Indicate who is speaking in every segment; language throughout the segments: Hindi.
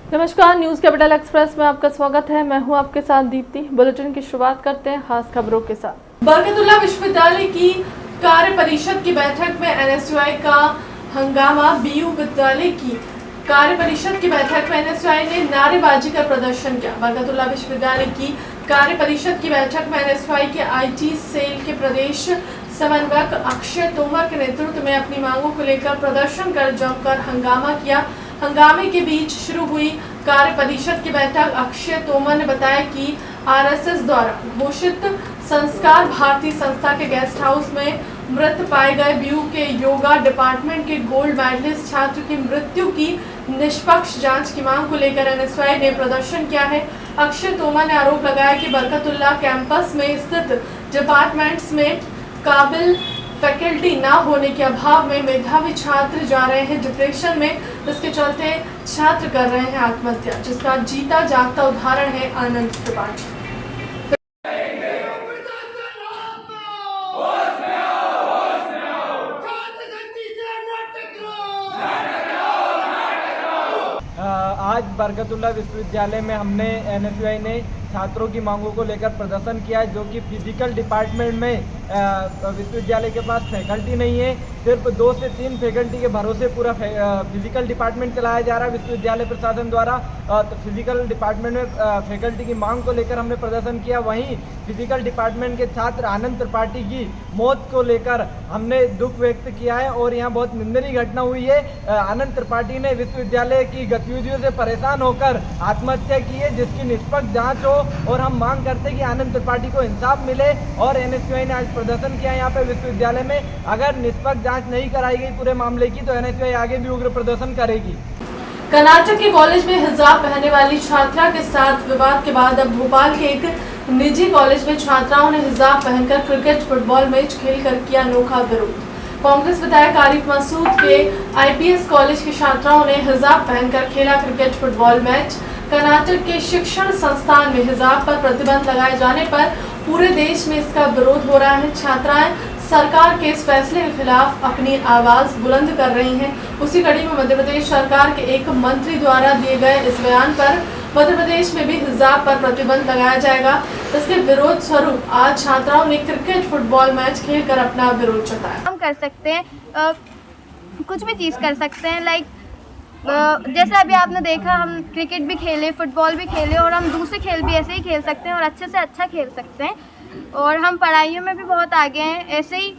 Speaker 1: नमस्कार, न्यूज कैपिटल एक्सप्रेस में आपका स्वागत है। मैं हूं आपके साथ दीप्ति। बुलेटिन की शुरुआत करते हैं खास खबरों के साथ। बरकतुल्लाह विश्वविद्यालय की कार्य परिषद की बैठक में एनएसयूआई का हंगामा। बीयू विद्यालय की कार्य परिषद की बैठक में एनएसयूआई ने नारेबाजी कर प्रदर्शन किया। बरकतुल्लाह विश्वविद्यालय की कार्य परिषद की बैठक में एनएसयूआई के आईटी सेल के प्रदेश समन्वयक अक्षय तोमर के नेतृत्व में अपनी मांगों को लेकर प्रदर्शन कर जमकर हंगामा किया। हंगामे के बीच शुरू हुई कार्य परिषद की बैठक। अक्षय तोमर ने बताया कि आरएसएस द्वारा घोषित संस्कार भारती संस्था के गेस्ट हाउस में मृत पाए गए बीयू के योगा डिपार्टमेंट के गोल्ड मेडलिस्ट छात्र की मृत्यु की निष्पक्ष जांच की मांग को लेकर एनएसयूआई ने प्रदर्शन किया है। अक्षय तोमर ने आरोप लगाया कि बरकतुल्लाह कैंपस में स्थित डिपार्टमेंट्स में काबिल फैकल्टी ना होने के अभाव में मेधावी छात्र जा रहे हैं डिप्रेशन में। इसके चलते छात्र कर रहे हैं आत्महत्या, जिसका जीता जागता उदाहरण है आनंद त्रिपाठी।
Speaker 2: आज बरकतुल्लाह विश्वविद्यालय में हमने एनएसयूआई ने छात्रों की मांगों को लेकर प्रदर्शन किया है, जो कि फिजिकल डिपार्टमेंट में विश्वविद्यालय के पास फैकल्टी नहीं है। सिर्फ 2 से 3 फैकल्टी के भरोसे पूरा फिजिकल डिपार्टमेंट चलाया जा रहा है विश्वविद्यालय प्रशासन द्वारा। तो फिजिकल डिपार्टमेंट में फैकल्टी की मांग को लेकर हमने प्रदर्शन किया। वहीं फिजिकल डिपार्टमेंट के छात्र आनंद त्रिपाठी की मौत को लेकर हमने दुख व्यक्त किया है और यहाँ बहुत निंदनीय घटना हुई है। आनंद त्रिपाठी ने विश्वविद्यालय की गतिविधियों से परेशान होकर आत्महत्या की है, जिसकी निष्पक्ष जांच हो और हम मांग करते हैं कि आनंद त्रिपाठी को इंसाफ मिले। और एनएसयूआई ने आज प्रदर्शन किया यहाँ पे विश्वविद्यालय में। अगर निष्पक्ष जांच नहीं कराई गई पूरे मामले की तो एनएसयूआई आगे भी उग्र प्रदर्शन करेगी।
Speaker 1: कर्नाटक के कॉलेज में हिजाब पहनने वाली छात्रा के साथ विवाद के बाद अब भोपाल के एक निजी कॉलेज में छात्राओं ने हिजाब पहनकर क्रिकेट फुटबॉल मैच खेलकर किया अनोखा विरोध। कांग्रेस विधायक आरिफ मसूद के आईपीएस कॉलेज की छात्राओं ने हिजाब पहनकर खेला क्रिकेट फुटबॉल मैच। कर्नाटक के शिक्षण संस्थान में हिजाब पर प्रतिबंध लगाए जाने पर पूरे देश में इसका विरोध हो रहा है। छात्राएं सरकार के इस फैसले के खिलाफ अपनी आवाज बुलंद कर रही हैं। उसी कड़ी में मध्य प्रदेश सरकार के एक मंत्री द्वारा दिए गए इस बयान पर मध्य प्रदेश में भी हिजाब पर प्रतिबंध लगाया जाएगा। इसके विरोध स्वरूप आज छात्राओं ने क्रिकेट फुटबॉल मैच खेलकर अपना विरोध जताया।
Speaker 3: हम कर सकते हैं, कुछ भी चीज़ कर सकते हैं। लाइक जैसे अभी आपने देखा, हम क्रिकेट भी खेले, फुटबॉल भी खेले और हम दूसरे खेल भी ऐसे ही खेल सकते हैं और अच्छे से अच्छा खेल सकते हैं। और हम पढ़ाइयों में भी बहुत आगे हैं। ऐसे ही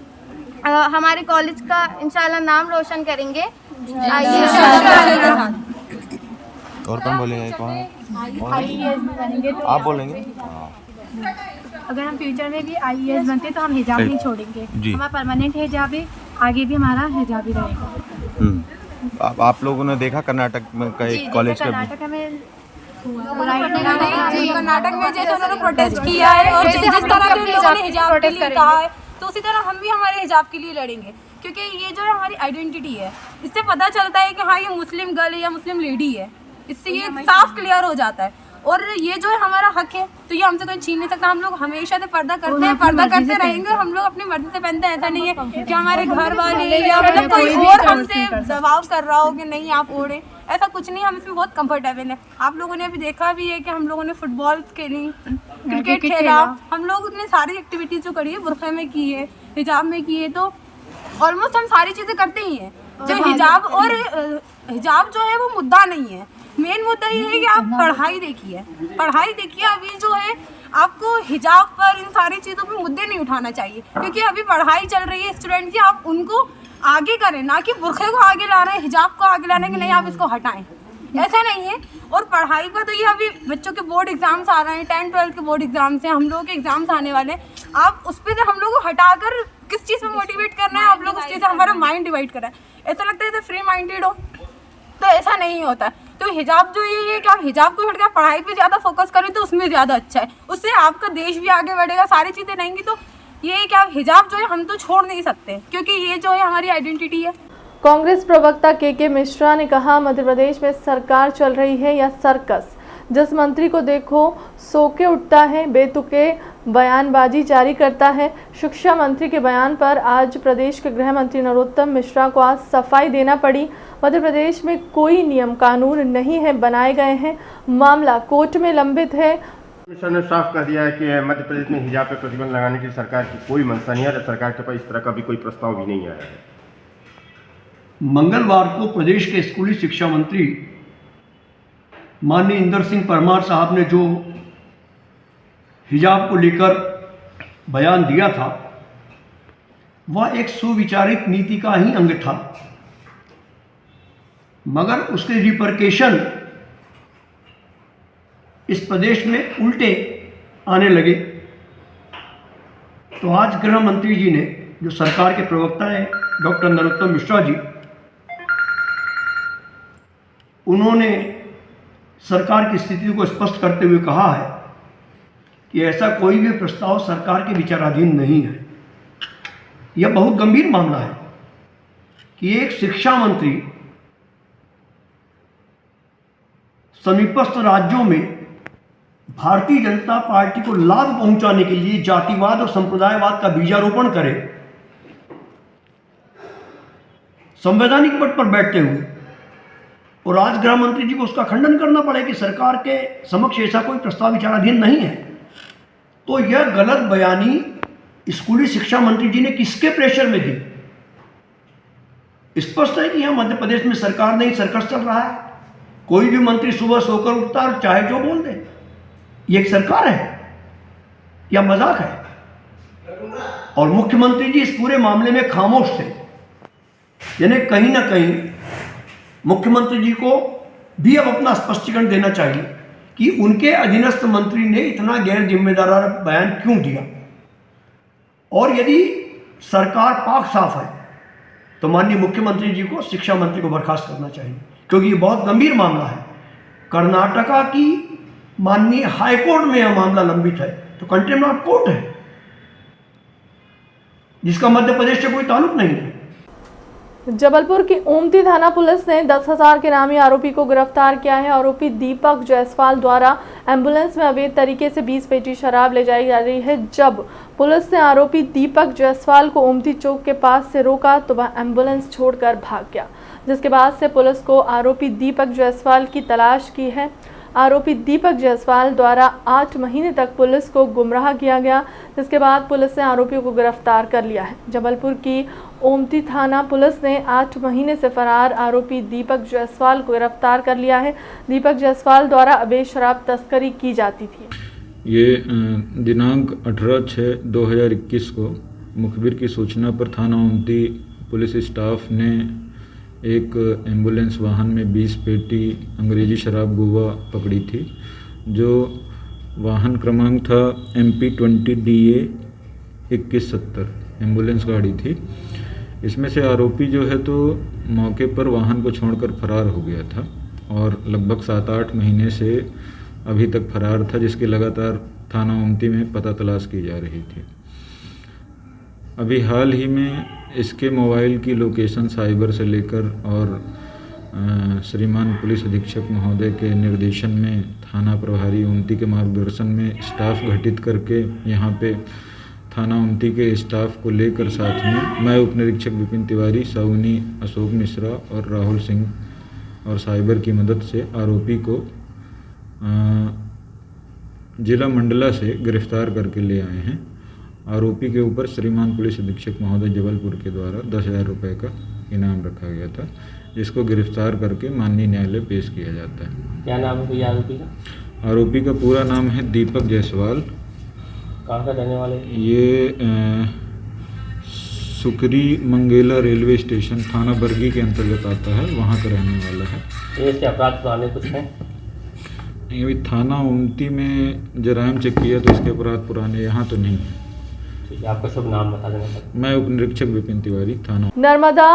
Speaker 3: हमारे कॉलेज का इंशाल्लाह नाम रोशन करेंगे।
Speaker 4: और कौन बोलेंगे? कौन
Speaker 3: बनेंगे तो
Speaker 4: आप बोलेंगे?
Speaker 5: अगर हम फ्यूचर में भी आईएएस बनते तो हम हिजाब नहीं छोड़ेंगे।
Speaker 4: जी।
Speaker 5: हमारा परमानेंट हिजाब है, आगे भी हमारा हिजाब ही रहेगा।
Speaker 4: आप लोगों ने देखा कर्नाटक में कई कॉलेज का
Speaker 5: कर्नाटक में
Speaker 6: कर्नाटक में जैसे उन्होंने प्रोटेस्ट किया है और जिस तरह के उन्होंने हिजाब के लिए कहा है, तो उसी तरह हम भी हमारे हिजाब के लिए लड़ेंगे। क्योंकि ये जो है हमारी आइडेंटिटी है, इससे पता चलता है कि हाँ ये मुस्लिम गर्ल है या मुस्लिम लेडी है। इससे ये साफ क्लियर हो जाता है। और ये जो है हमारा हक है, तो ये हमसे कोई छीन नहीं सकता। हम लोग हमेशा से पर्दा करते हैं, पर्दा करते रहेंगे। हम लोग अपनी मर्जी से पहनते हैं। ऐसा नहीं है कि हमारे घर वाले या मतलब कोई और हमसे दबाव कर रहा हो कि नहीं आप ओढ़े, ऐसा कुछ नहीं। हम इसमें बहुत कंफर्टेबल है। आप लोगों ने अभी देखा भी है कि हम लोगों ने फुटबॉल खेली, क्रिकेट खेला। हम लोग ने सारी एक्टिविटीज जो करी है बुरखे में की है, हिजाब में की है, तो ऑलमोस्ट हम सारी चीज़ें करते ही हैं। जो हिजाब और हिजाब जो है वो मुद्दा नहीं है। मेन मुद्दा ये है कि आप पढ़ाई देखिए, अभी जो है आपको हिजाब पर, इन सारी चीज़ों पे मुद्दे नहीं उठाना चाहिए। क्योंकि अभी पढ़ाई चल रही है स्टूडेंट की, आप उनको आगे करें, ना कि बुरखे को आगे ला रहे हैं, हिजाब को आगे लाने के नहीं आप इसको हटाएं, ऐसा नहीं है। और पढ़ाई का तो ये अभी बच्चों के बोर्ड एग्जाम्स आ रहे हैं, 10-12 के बोर्ड एग्जाम्स हैं, हम लोगों के एग्जाम्स आने वाले हैं। आप उस पर हम लोग को हटाकर किस चीज़ में मोटिवेट करना है, आप लोग उस चीज़ से हमारा माइंड डिवाइड कर रहे हैं। ऐसा लगता है जैसे फ्री माइंडेड हो, तो ऐसा नहीं होता। तो हिजाब जो ये है कि आप हिजाब को छोड़कर पढ़ाई पे ज़्यादा फोकस करें तो उसमें ज़्यादा अच्छा है। उससे आपका देश भी आगे बढ़ेगा, सारी चीज़ें रहेंगी। तो ये है कि आप हिजाब जो है हम तो छोड़ नहीं सकते, क्योंकि ये जो है हमारी आइडेंटिटी है।
Speaker 1: कांग्रेस प्रवक्ता के मिश्रा ने कहा, मध्य प्रदेश में सरकार चल रही है या सर्कस। जिस मंत्री को देखो सो के उठता है, बेतुके बयानबाजी जारी करता है। शिक्षा मंत्री के बयान पर आज प्रदेश के गृह मंत्री नरोत्तम मिश्रा को आज सफाई देना पड़ी। मध्य प्रदेश में कोई नियम कानून नहीं है बनाए गए हैं, मामला कोर्ट में लंबित है।
Speaker 7: मिश्रा ने साफ कह दिया है कि मध्य प्रदेश में हिजाब पर प्रतिबंध लगाने की सरकार की कोई मंशा नहीं है और सरकार के पास इस तरह का भी कोई प्रस्ताव भी नहीं आया है।
Speaker 8: मंगलवार को प्रदेश के स्कूली शिक्षा मंत्री माननीय इंदर सिंह परमार साहब ने जो हिजाब को लेकर बयान दिया था वह एक सुविचारित नीति का ही अंग था, मगर उसके रिपरकेशन इस प्रदेश में उल्टे आने लगे। तो आज गृह मंत्री जी ने, जो सरकार के प्रवक्ता हैं डॉक्टर नरोत्तम मिश्रा जी, उन्होंने सरकार की स्थिति को स्पष्ट करते हुए कहा है कि ऐसा कोई भी प्रस्ताव सरकार के विचाराधीन नहीं है। यह बहुत गंभीर मामला है कि एक शिक्षा मंत्री समीपस्थ राज्यों में भारतीय जनता पार्टी को लाभ पहुंचाने के लिए जातिवाद और संप्रदायवाद का बीजारोपण करे, संवैधानिक पद पर बैठते हुए, और आज गृह मंत्री जी को उसका खंडन करना पड़े कि सरकार के समक्ष ऐसा कोई प्रस्ताव विचाराधीन नहीं है। तो यह गलत बयानी स्कूली शिक्षा मंत्री जी ने किसके प्रेशर में दी? स्पष्ट है कि यहाँ मध्य प्रदेश में सरकार नहीं सर्कस चल रहा है। कोई भी मंत्री सुबह सोकर उठता है और चाहे जो बोल दे। ये एक सरकार है या मजाक है? और मुख्यमंत्री जी इस पूरे मामले में खामोश थे। यानी कहीं ना कहीं मुख्यमंत्री जी को भी अब अपना स्पष्टीकरण देना चाहिए कि उनके अधीनस्थ मंत्री ने इतना गैर जिम्मेदाराना बयान क्यों दिया। और यदि सरकार पाक साफ है तो माननीय मुख्यमंत्री जी को शिक्षा मंत्री को बर्खास्त करना चाहिए, क्योंकि ये बहुत गंभीर मामला है। कर्नाटका की माननीय हाईकोर्ट में यह मामला लंबित है, तो कंटेम्प्ट ऑफ कोर्ट है जिसका मध्य प्रदेश से कोई ताल्लुक नहीं है।
Speaker 1: जबलपुर की ओमती थाना पुलिस ने 10,000 के नामी आरोपी को गिरफ्तार किया है। आरोपी दीपक जायसवाल द्वारा एम्बुलेंस में अवैध तरीके से 20 पेटी शराब ले जाई जा रही है। जब पुलिस ने आरोपी दीपक जायसवाल को ओमती चौक के पास से रोका तो वह एम्बुलेंस छोड़कर भाग गया, जिसके बाद से पुलिस को आरोपी दीपक जायसवाल की तलाश की है। आरोपी दीपक जायसवाल द्वारा 8 महीने तक पुलिस को गुमराह किया गया, जिसके बाद पुलिस ने आरोपियों को गिरफ्तार कर लिया है। जबलपुर की ओमती थाना पुलिस ने 8 महीने से फरार आरोपी दीपक जायसवाल को गिरफ्तार कर लिया है। दीपक जायसवाल द्वारा अवैध शराब तस्करी की जाती थी।
Speaker 9: ये दिनांक 18/6/2021 को मुखबिर की सूचना पर थाना ओमती पुलिस स्टाफ ने एक एम्बुलेंस वाहन में 20 पेटी अंग्रेजी शराब गोवा पकड़ी थी, जो वाहन क्रमांक था MP 20DA 2170 एम्बुलेंस गाड़ी थी। इसमें से आरोपी जो है तो मौके पर वाहन को छोड़कर फरार हो गया था और लगभग 7-8 महीने से अभी तक फरार था, जिसकी लगातार थाना ओमती में पता तलाश की जा रही थी। अभी हाल ही में इसके मोबाइल की लोकेशन साइबर से लेकर और श्रीमान पुलिस अधीक्षक महोदय के निर्देशन में थाना प्रभारी ओमती के मार्गदर्शन में स्टाफ गठित करके यहाँ पे थाना ओमती के स्टाफ को लेकर साथ में मैं उप निरीक्षक विपिन तिवारी, साउनी अशोक मिश्रा और राहुल सिंह और साइबर की मदद से आरोपी को जिला मंडला से गिरफ्तार करके ले आए हैं। आरोपी के ऊपर श्रीमान पुलिस अधीक्षक महोदय जबलपुर के द्वारा 10,000 रुपये का इनाम रखा गया था, जिसको गिरफ्तार करके माननीय न्यायालय पेश किया जाता है।
Speaker 10: क्या नाम है भैया आरोपी का?
Speaker 9: आरोपी का पूरा नाम है दीपक जायसवाल।
Speaker 10: कहाँ का रहने वाले?
Speaker 9: ये सुकरी मंगेला रेलवे स्टेशन थाना बरगी के अंतर्गत आता है, वहाँ का रहने वाला है।
Speaker 10: ये इसके अपराध पुराने कुछ हैं?
Speaker 9: अभी थाना ओमती में जराइम चेक किया तो इसके अपराध पुराने यहाँ तो नहीं है।
Speaker 10: ठीक है, आपका शुभ नाम बता देना सर।
Speaker 9: मैं उप निरीक्षक विपिन तिवारी, थाना।
Speaker 1: नर्मदा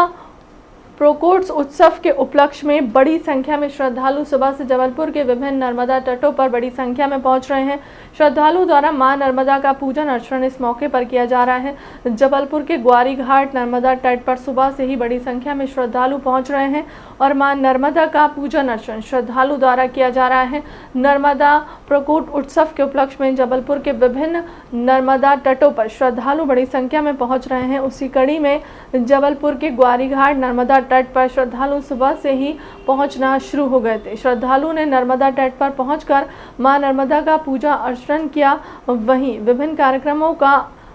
Speaker 1: प्रकोट उत्सव के उपलक्ष्य में बड़ी संख्या में श्रद्धालु सुबह से जबलपुर के विभिन्न नर्मदा तटों पर बड़ी संख्या में पहुंच रहे हैं। श्रद्धालुओं द्वारा मां नर्मदा का पूजन अर्चन इस मौके पर किया जा रहा है। जबलपुर के ग्वारी घाट नर्मदा तट पर सुबह से ही बड़ी संख्या में श्रद्धालु पहुंच रहे हैं और मां नर्मदा का पूजन अर्चन श्रद्धालु द्वारा किया जा रहा है। नर्मदा प्रकोट उत्सव के उपलक्ष्य में जबलपुर के विभिन्न नर्मदा तटों पर श्रद्धालु बड़ी संख्या में पहुंच रहे हैं। उसी कड़ी में जबलपुर के ग्वारी घाट नर्मदा तट पर श्रद्धालु सुबह से ही पहुंचना शुरू हो गए थे। श्रद्धालुओं ने नर्मदा तट पर पहुंचकर मां नर्मदा का पूजा अर्चन किया। वहीं विभिन्न कार्यक्रमों का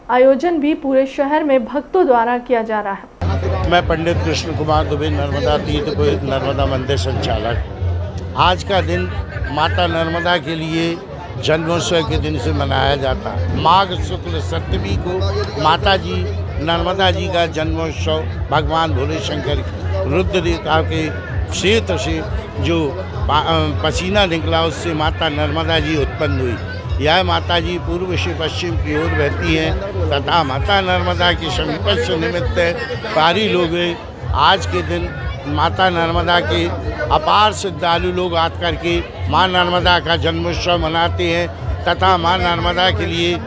Speaker 1: आयोजन भी पूरे शहर में भक्तों द्वारा किया जा रहा है।
Speaker 11: मैं पंडित कृष्ण कुमार दुबे, नर्मदा तीर्थ नर्मदा मंदिर संचालक। आज का दिन माता नर्मदा के लिए जन्मोत्सव के दिन से मनाया जाता है। माघ शुक्ल सप्तमी को माता जी नर्मदा जी का जन्मोत्सव भगवान भोले शंकर रुद्र देवता के क्षेत्र से जो पसीना निकला उससे माता नर्मदा जी उत्पन्न हुई। यह माता जी पूर्व से पश्चिम की ओर बहती हैं तथा माता नर्मदा के समीप से निमित्त पारी लोग आज के दिन माता नर्मदा के अपार श्रद्धालु लोग आकर करके माँ नर्मदा का जन्मोत्सव मनाते हैं तथा माँ नर्मदा के लिए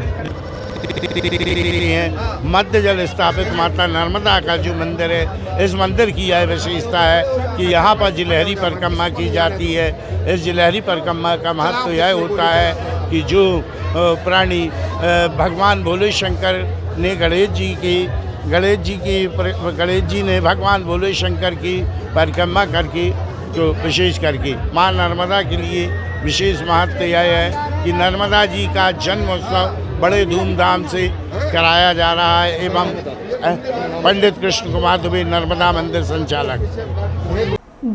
Speaker 11: मध्य जल स्थापित माता नर्मदा का जो मंदिर है, इस मंदिर की यह विशेषता है कि यहाँ पर जिलहरी परिक्रमा की जाती है। इस जिलहरी परिक्रमा का महत्व यह होता है कि जो प्राणी भगवान भोले शंकर ने गणेश जी ने भगवान भोले शंकर की परिक्रमा करके जो विशेष करके माँ नर्मदा के लिए विशेष महत्व यह है कि नर्मदा जी का जन्मोत्सव बड़े धूमधाम से कराया जा रहा है। एवं पंडित कृष्ण कुमार दुबे, नर्मदा मंदिर संचालक।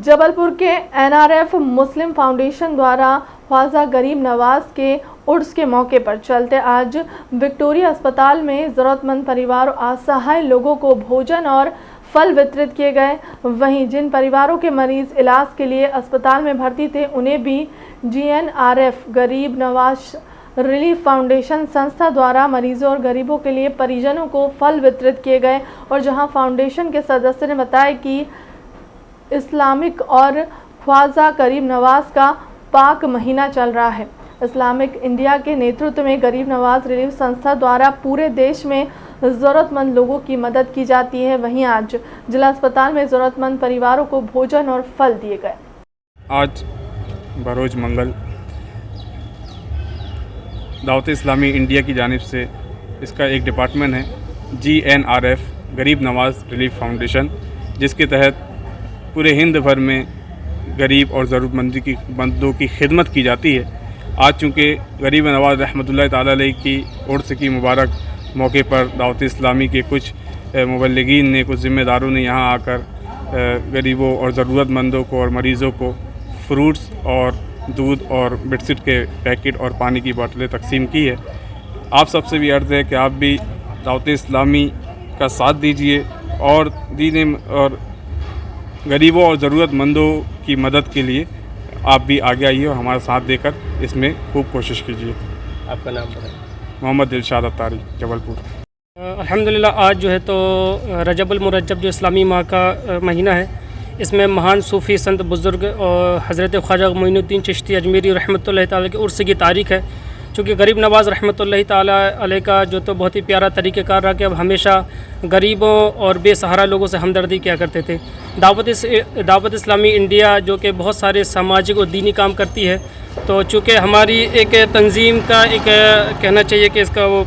Speaker 1: जबलपुर के एनआरएफ मुस्लिम फाउंडेशन द्वारा ख्वाजा गरीब नवाज के उर्स के मौके पर चलते आज विक्टोरिया अस्पताल में ज़रूरतमंद परिवार और असहाय लोगों को भोजन और फल वितरित किए गए। वहीं जिन परिवारों के मरीज इलाज के लिए अस्पताल में भर्ती थे उन्हें भी जीएनआरएफ गरीब नवाज रिलीफ फाउंडेशन संस्था द्वारा मरीजों और गरीबों के लिए परिजनों को फल वितरित किए गए। और जहां फाउंडेशन के सदस्य ने बताया कि इस्लामिक और ख्वाजा गरीब नवाज का पाक महीना चल रहा है। इस्लामिक इंडिया के नेतृत्व में गरीब नवाज रिलीफ संस्था द्वारा पूरे देश में ज़रूरतमंद लोगों की मदद की जाती है। वहीं आज जिला अस्पताल में ज़रूरतमंद परिवारों को भोजन और फल दिए गए।
Speaker 12: आज बरोज मंगल दावत इस्लामी इंडिया की जानिब से इसका एक डिपार्टमेंट है जीएनआरएफ गरीब नवाज रिलीफ फाउंडेशन, जिसके तहत पूरे हिंद भर में गरीब और ज़रूरतमंदों की खिदमत की जाती है। आज चूँकि गरीब नवाज रहमतुल्लाह ताला अलैह की उर्स की मुबारक मौके पर दावत इस्लामी के कुछ मुबल्लिगीन ने, कुछ ज़िम्मेदारों ने यहाँ आकर गरीबों और ज़रूरतमंदों को और मरीज़ों को फ्रूट्स और दूध और बिस्किट के पैकेट और पानी की बोतलें तकसीम की है। आप सबसे भी अर्ज़ है कि आप भी दावत इस्लामी का साथ दीजिए और दीन और गरीबों और ज़रूरतमंदों की मदद के लिए आप भी आगे आइए और हमारा साथ देकर इसमें खूब कोशिश कीजिए।
Speaker 10: आपका नाम बताएं।
Speaker 12: मोहम्मद दिलशाद अत्तारी, जबलपुर।
Speaker 13: अल्हम्दुलिल्लाह आज जो है तो रजबुल मुरज्जब जो इस्लामी माह का महीना है, इसमें महान सूफ़ी संत बुज़ुर्ग और हज़रत ख्वाजा मोइनुद्दीन चिश्ती अजमेरी रहमतुल्लाह ताला के उर्स की तारीख़ है। चूँकि गरीब नवाज़ रहमतुल्लाह ताला अलैह का जो तो बहुत ही प्यारा तरीक़ेकार रहा कि अब हमेशा गरीबों और बेसहारा लोगों से हमदर्दी किया करते थे। दावत इस्लामी इंडिया जो कि बहुत सारे सामाजिक और दीनी काम करती है, तो चूँकि हमारी एक तंजीम का एक कहना चाहिए कि इसका वो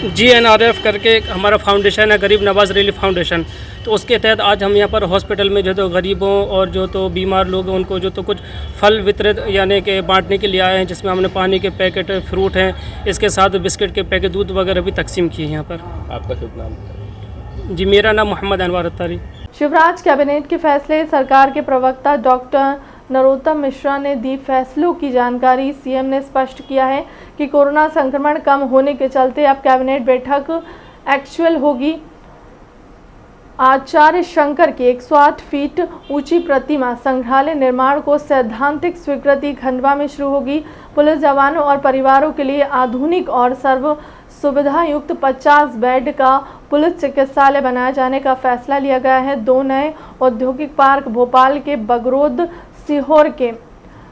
Speaker 13: जीएनआरएफ करके हमारा फाउंडेशन है, गरीब नवाज रिलीफ फाउंडेशन, तो उसके तहत आज हम यहाँ पर हॉस्पिटल में जो तो गरीबों और जो तो बीमार लोग हैं उनको जो तो कुछ फल वितरित यानी कि बांटने के लिए आए हैं, जिसमें हमने पानी के पैकेट, फ्रूट हैं, इसके साथ बिस्किट के पैकेट, दूध वगैरह भी तकसीम किए हैं यहाँ पर।
Speaker 10: आपका शुभ नाम?
Speaker 13: जी, मेरा नाम मोहम्मद अनवर अत्तारी।
Speaker 1: शिवराज कैबिनेट के फैसले, सरकार के प्रवक्ता डॉक्टर नरोत्तम मिश्रा ने दी फैसलों की जानकारी। सीएम ने स्पष्ट किया है कि कोरोना संक्रमण कम होने के चलते अब कैबिनेट बैठक एक्चुअल होगी। आचार्य शंकर की 108 फीट ऊंची प्रतिमा संग्रहालय निर्माण को सैद्धांतिक स्वीकृति खंडवा में शुरू होगी। पुलिस जवानों और परिवारों के लिए आधुनिक और सर्व सुविधा युक्त 50 बेड का पुलिस चिकित्सालय बनाए जाने का फैसला लिया गया है। 2 नए औद्योगिक पार्क भोपाल के बगरोद, सीहोर के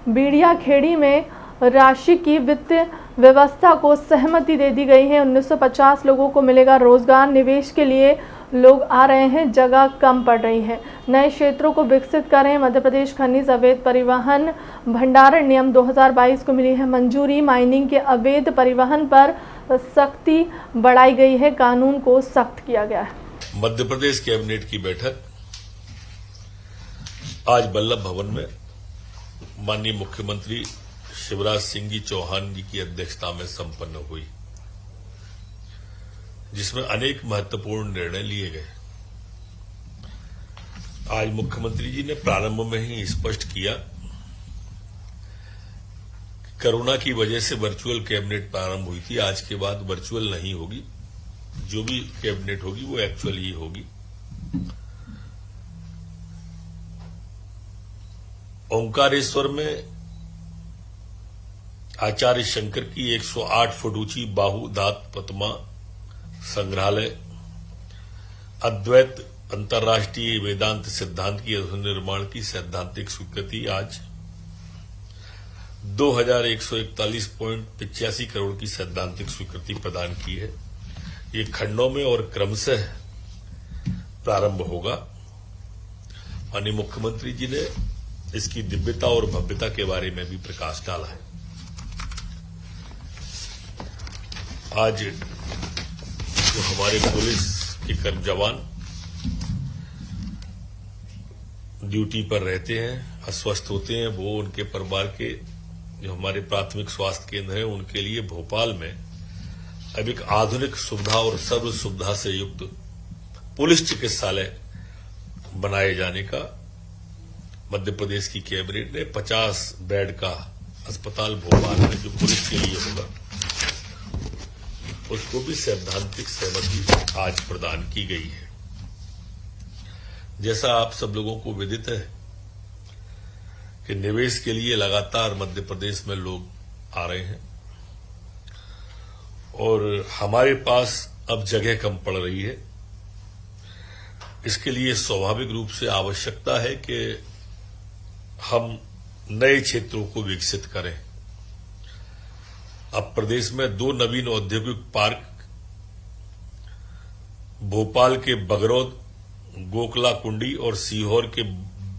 Speaker 1: बीड़िया खेड़ी में राशि की वित्तीय व्यवस्था को सहमति दे दी गई है। 1950 लोगों को मिलेगा रोजगार। निवेश के लिए लोग आ रहे हैं, जगह कम पड़ रही है। नए क्षेत्रों को विकसित करें। मध्य प्रदेश खनिज अवैध परिवहन भंडारण नियम 2022 को मिली है मंजूरी। माइनिंग के अवैध परिवहन पर सख्ती बढ़ाई गई है। कानून को सख्त किया गया है।
Speaker 14: मध्य प्रदेश कैबिनेट की बैठक आज वल्लभ भवन में माननीय मुख्यमंत्री शिवराज सिंह जी चौहान जी की अध्यक्षता में संपन्न हुई, जिसमें अनेक महत्वपूर्ण निर्णय लिए गए। आज मुख्यमंत्री जी ने प्रारंभ में ही स्पष्ट किया कि कोरोना की वजह से वर्चुअल कैबिनेट प्रारंभ हुई थी, आज के बाद वर्चुअल नहीं होगी, जो भी कैबिनेट होगी वो एक्चुअल ही होगी। ओंकारेश्वर में आचार्य शंकर की 108 फुट ऊंची बाहु दात प्रतिमा संग्रहालय, अद्वैत अंतर्राष्ट्रीय वेदांत सिद्धांत की निर्माण की सैद्धांतिक स्वीकृति आज 2141.85 करोड़ की सैद्धांतिक स्वीकृति प्रदान की है। ये खंडों में और क्रमशः प्रारंभ होगा। माननीय मुख्यमंत्री जी ने इसकी दिव्यता और भव्यता के बारे में भी प्रकाश डाला है। आज जो हमारे पुलिस के जवान ड्यूटी पर रहते हैं, अस्वस्थ होते हैं, वो उनके परिवार के जो हमारे प्राथमिक स्वास्थ्य केंद्र हैं, उनके लिए भोपाल में अब एक आधुनिक सुविधा और सर्व सुविधा से युक्त पुलिस चिकित्सालय बनाए जाने का मध्य प्रदेश की कैबिनेट ने 50 बेड का अस्पताल भोपाल में जो पुलिस के लिए होगा, उसको भी सैद्धांतिक सहमति आज प्रदान की गई है। जैसा आप सब लोगों को विदित है कि निवेश के लिए लगातार मध्य प्रदेश में लोग आ रहे हैं और हमारे पास अब जगह कम पड़ रही है। इसके लिए स्वाभाविक रूप से आवश्यकता है कि हम नए क्षेत्रों को विकसित करें। अब प्रदेश में 2 नवीन औद्योगिक पार्क भोपाल के बगरौद, गोकला कुंडी और सीहोर के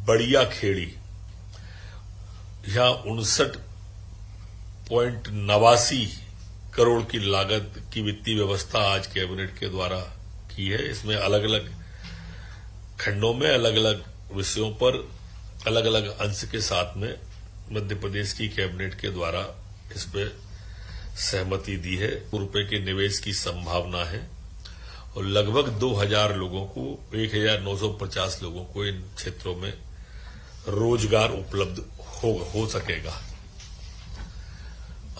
Speaker 14: बढ़िया खेड़ी, यहां 59.89 करोड़ की लागत की वित्तीय व्यवस्था आज कैबिनेट के द्वारा की है। इसमें अलग अलग खंडों में अलग अलग विषयों पर अलग अलग अंश के साथ में मध्य प्रदेश की कैबिनेट के द्वारा इस पे सहमति दी है। रुपए के निवेश की संभावना है और लगभग 2000 लोगों को 1950 लोगों को इन क्षेत्रों में रोजगार उपलब्ध हो सकेगा।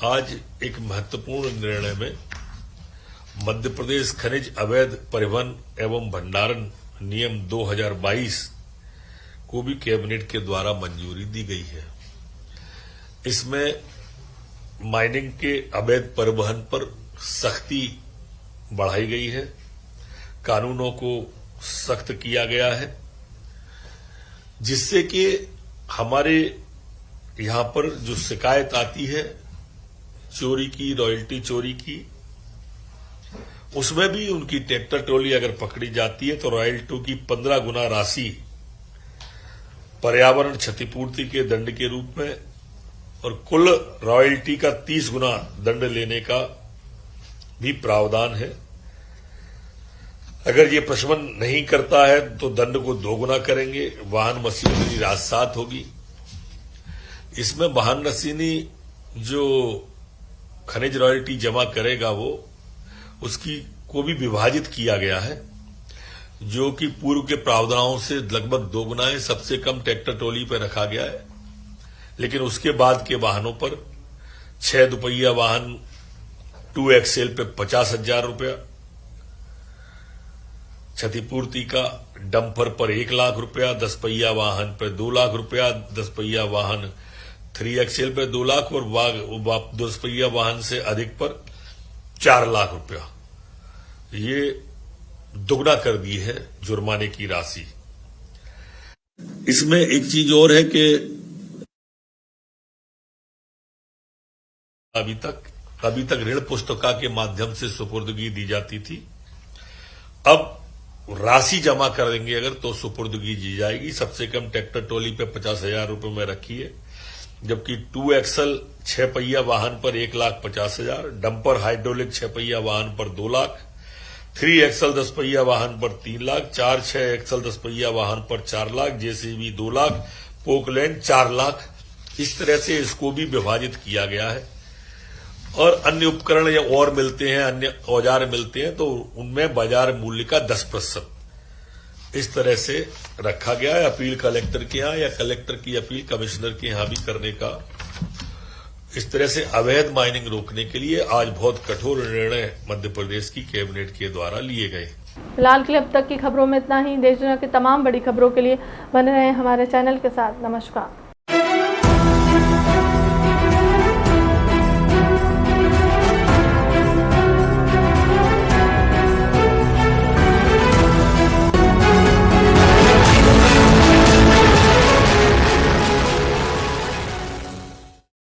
Speaker 14: आज एक महत्वपूर्ण निर्णय में मध्य प्रदेश खनिज अवैध परिवहन एवं भंडारण नियम 2022 को भी कैबिनेट के द्वारा मंजूरी दी गई है। इसमें माइनिंग के अवैध परिवहन पर सख्ती बढ़ाई गई है, कानूनों को सख्त किया गया है, जिससे कि हमारे यहां पर जो शिकायत आती है चोरी की, रॉयल्टी चोरी की, उसमें भी उनकी ट्रैक्टर ट्रॉली अगर पकड़ी जाती है तो रॉयल्टी की 15 गुना राशि पर्यावरण क्षतिपूर्ति के दंड के रूप में और कुल रॉयल्टी का 30 गुना दंड लेने का भी प्रावधान है। अगर ये प्रशमन नहीं करता है तो दंड को 2 गुना करेंगे। वाहन मशीनरी राजसात होगी। इसमें वाहन नशीनी जो खनिज रॉयल्टी जमा करेगा वो उसकी को भी विभाजित किया गया है, जो कि पूर्व के प्रावधानों से लगभग 2 गुना है। सबसे कम ट्रैक्टर ट्रॉली पर रखा गया है, लेकिन उसके बाद के वाहनों पर 6 दुपहिया वाहन 2XL पे 50,000 रुपया, क्षतिपूर्ति का डंपर पर 1 लाख रुपया, 10 पहिया वाहन पर 2 लाख रुपया, 10 पहिया वाहन 3XL पे 2 लाख और 10 पहिया वाहन से अधिक पर 4 लाख रुपया। ये दुगना कर दी है जुर्माने की राशि। इसमें एक चीज और है कि अभी तक ऋण पुस्तिका के माध्यम से सुपुर्दगी दी जाती थी। अब राशि जमा करेंगे अगर तो सुपुर्दगी दी जाएगी। सबसे कम ट्रैक्टर ट्रॉली पे 50,000 रुपए में रखी है, जबकि 2 एक्सल 6 पहिया वाहन पर 1,50,000, डंपर हाइड्रोलिक 6 पहिया वाहन पर 2 लाख, 3 एक्सल 10 पहिया वाहन पर 3 लाख, 4-6 एक्सल 10 पहिया वाहन पर 4 लाख, जेसीबी 2 लाख, पोकलैंड 4 लाख। इस तरह से इसको भी विभाजित किया गया है। और अन्य उपकरण या और मिलते हैं, अन्य औजार मिलते हैं तो उनमें बाजार मूल्य का 10% इस तरह से रखा गया है। अपील कलेक्टर के यहाँ या कलेक्टर की अपील कमिश्नर के यहाँ भी करने का। इस तरह से अवैध माइनिंग रोकने के लिए आज बहुत कठोर निर्णय मध्य प्रदेश की कैबिनेट के द्वारा लिए गए।
Speaker 1: फिलहाल के लिए अब तक की खबरों में इतना ही। देश दुनिया की तमाम बड़ी खबरों के लिए बने रहें हमारे चैनल के साथ। नमस्कार।